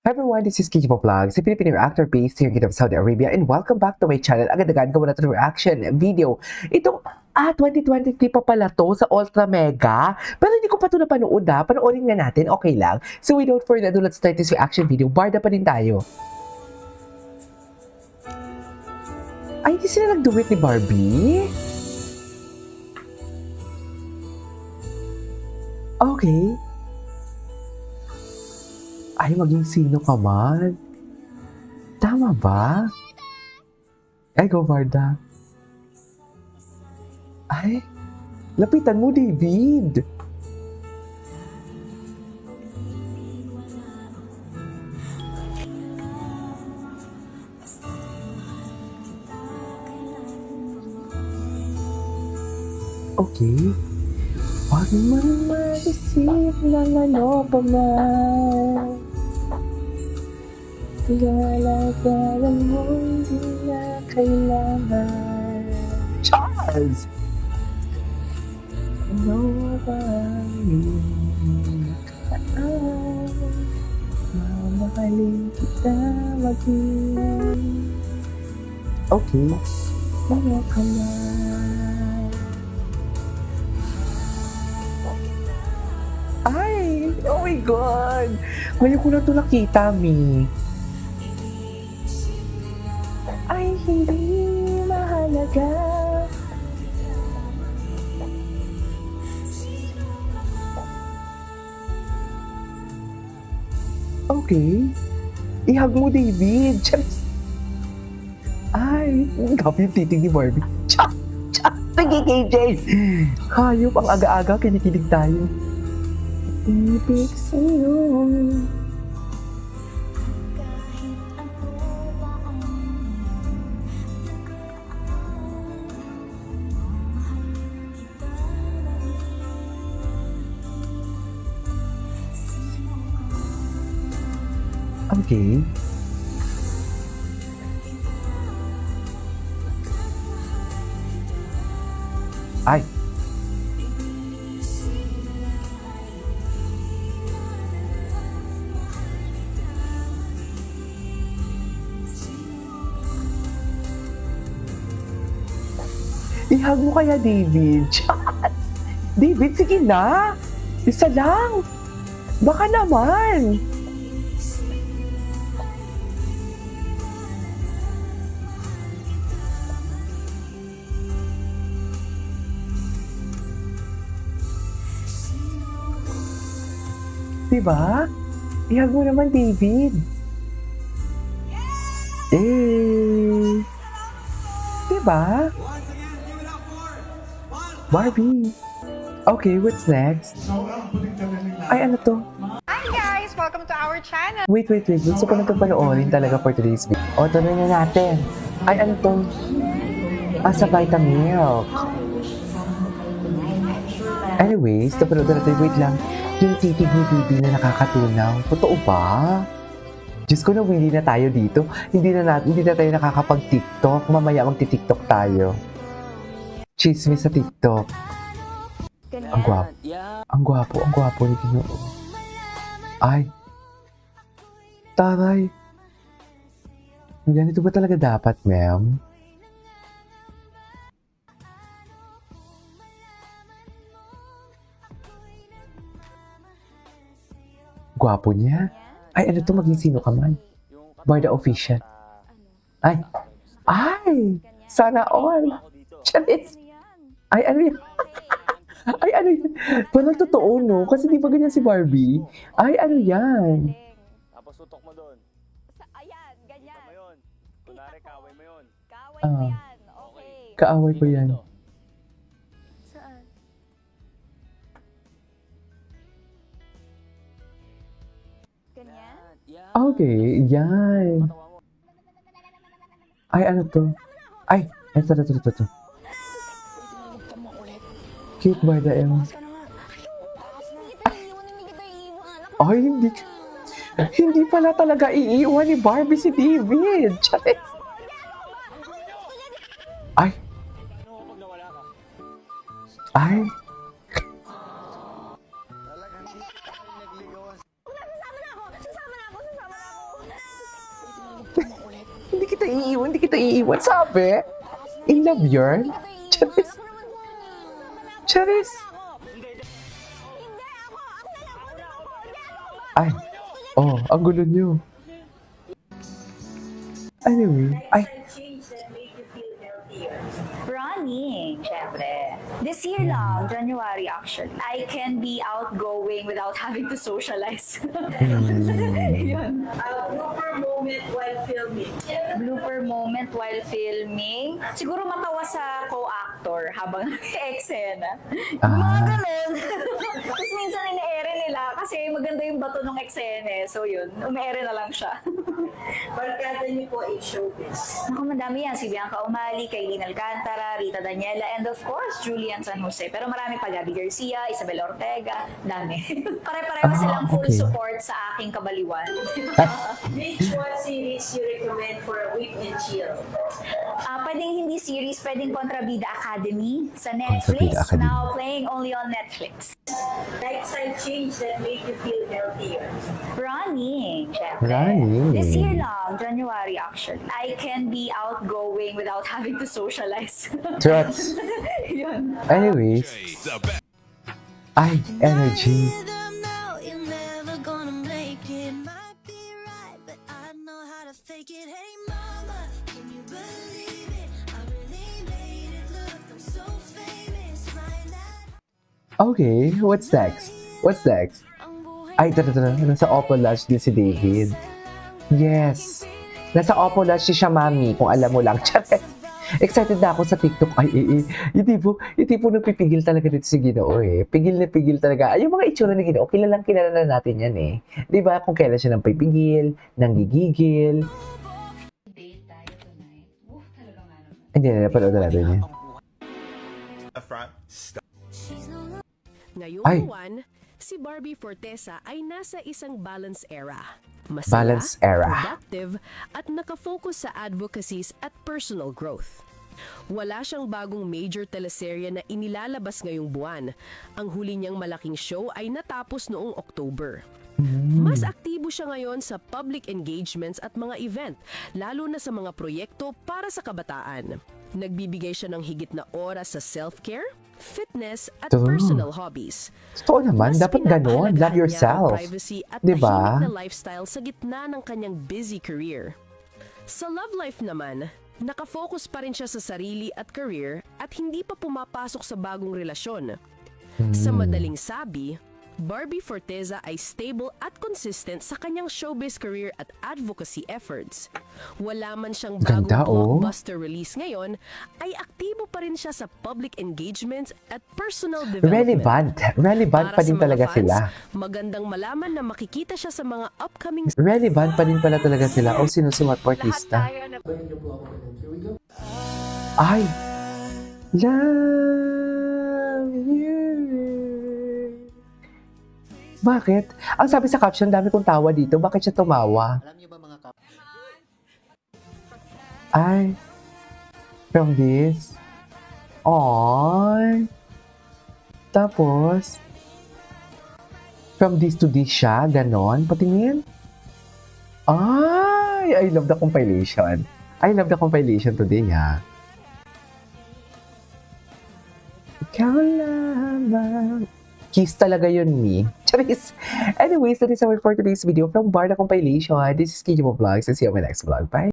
Hi everyone, this is Kiki Vlog, si Filipino actor based here in Saudi Arabia, and welcome back to my channel. Agad-agad gawa natin reaction video. Itong 2023 pa pala to sa Ultra Mega. Pero hindi ko pa ito napanood ha. Panoorin nga natin, okay lang. So without further ado, let's start this reaction video. Barda pa rin tayo. Ay, hindi sila nag-duet ni Barbie? Okay. Ay, maging sino ka man. Tama ba? Ay, go Barda. Ay, lapitan mo, David. Okay. Huwag man mag-isip ng ano pa man. Galagalan mo hindi na kailangan. Charles! Ano ba ang nakaan? Mamahalin kita maging. Okay. Ano ka man? Ay! Oh my God! Ngayon ko na ito nakita, Mi. Ay, hindi mahalaga. Okay. Ihag mo, David. Charis. Ay, gabi yung titig ni Barbie. Cha! Cha! Sige, KJ! Hayop, ang aga-aga, kinikilig tayo. Ibig sa'yo. Okay. Ay. Ihag mo kaya, David. David, sige na. Isa lang. Baka naman. Diba? Ihag mo naman, David. Eh. Diba? Barbie. Okay, what's next? Ay, ano to? Hi guys! Welcome to our channel! Wait. Gusto ko na ito panoorin talaga for today's video. O, tuloy na natin. Ay, ano to? Sa Vitamilk. Anyways, napanood na natin. Wait lang. Yung titig ni Bibi na nakakatunaw. Totoo ba? Diyos ko, nawili na tayo dito. Hindi na tayo nakakapag-TikTok. Mamaya magti-TikTok tayo. Chismis sa TikTok. Ang gwapo. Ang gwapo ni Ginoo. Ay. Taray. Ganito ba talaga dapat, ma'am? Gwapo niya. Ay, ano to? Maging sino ka man? Barda official. Ay. Ay! Sana all. Charis. Ay, ano yan? Ay, ano yan? Parang totoo, no? Kasi di ba ganyan si Barbie? Ay, ano yan? Tapos tutok mo doon. Ayan, ganyan. Mo yun. Kunwari, kaway mo yun. Kaway mo yan. Okay. Kaaway ko yan. Saan? Ganyan? Okay, yan. Tawa mo. Ay, ano to? Ay, ito. Cute Barda M. Ay, hindi pala talaga iiwan ni Barbie si David. Charis. Ay. Ay. hindi kita iiwan. Sabi? In love yarn? Charis. Charis. Ay. Oh, ang gulo niyo. Anyway. Ay. Running, syempre. This year lang, January actually. I can be outgoing without having to socialize. Yun. Blooper moment while filming. Blooper moment while filming. Siguro matawa sa co-actor habang eksena. Mga ganun. Tapos minsan ine-ere nila kasi maganda yung bato ng eksena. So yun, ume-ere na lang siya. Barkada niyo po ay showbiz. Naku, madami yan. Si Bianca Umali, Kaylin Alcantara, Rita Daniela, and of course, Julian San Jose. Pero marami pa, Gabby Garcia, Isabel Ortega, dami. Pare-pareho silang full okay. support sa aking kabaliwan. Which one series you recommend for a week and chill? Pwedeng hindi series, pwedeng Kontrabida Academy sa Netflix. Kontrabida Academy. Now playing only on Netflix. Lifestyle change that made you feel healthier. Running, syempre. Running. This year lang, January actually. I can be outgoing without having to socialize. Trots. Yun. Anyways. Ay, energy. Okay, what's next? What's next? Ay, tara. Nasa Oppo Lodge din si David. Yes. Nasa Oppo Lodge si siya, mami, kung alam mo lang. Charet. Excited na ako sa TikTok. Ay, hindi po nagpipigil talaga dito si Ginoo eh. Pigil na pigil talaga. Ay, yung mga itsura ni Ginoo, kilala na natin yan eh. Di ba? Kung kailan siya nang pipigil, nang gigigil. Hindi na, napanood na natin yan. Ngayong Ay. buwan, si Barbie Fortesa ay nasa isang balance era. Masaya, Balance era. productive, at nakafocus sa advocacies at personal growth. Wala siyang bagong major teleserye na inilalabas ngayong buwan. Ang huli niyang malaking show ay natapos noong October. Mas aktibo siya ngayon sa public engagements at mga event, lalo na sa mga proyekto para sa kabataan. Nagbibigay siya ng higit na oras sa self-care, fitness, at True. personal hobbies. Totoo naman, dapat ganon. pinapahalagahan Love niya yourself. ang privacy at Diba? tahimik na lifestyle sa gitna ng kanyang busy career. Sa love life naman, nakafocus pa rin siya sa sarili at career at hindi pa pumapasok sa bagong relasyon. Sa madaling sabi, Barbie Forteza ay stable at consistent sa kanyang showbiz career at advocacy efforts. Wala man siyang bagong Ganda, oh. blockbuster release ngayon, ay aktibo pa rin siya sa public engagements at personal development. Relevant pa din sa mga talaga fans, sila. magandang malaman na makikita siya sa mga upcoming Relevant pa din pala talaga sila o sinusumat po artista. Ay! Love you. Bakit? Ang sabi sa caption, dami kong tawa dito. Bakit siya tumawa? Alam niyo ba mga Ay. From this. Ay. Tapos. From this to this siya. Ganon. Patingin. Ay. I love the compilation. I love the compilation today, ha. Ikaw lamang. Kiss talaga yun, me. Charis. Anyways, that is our for today's video from Barda Compilation. This is Kijimo Vlogs. And see you on my next vlog. Bye.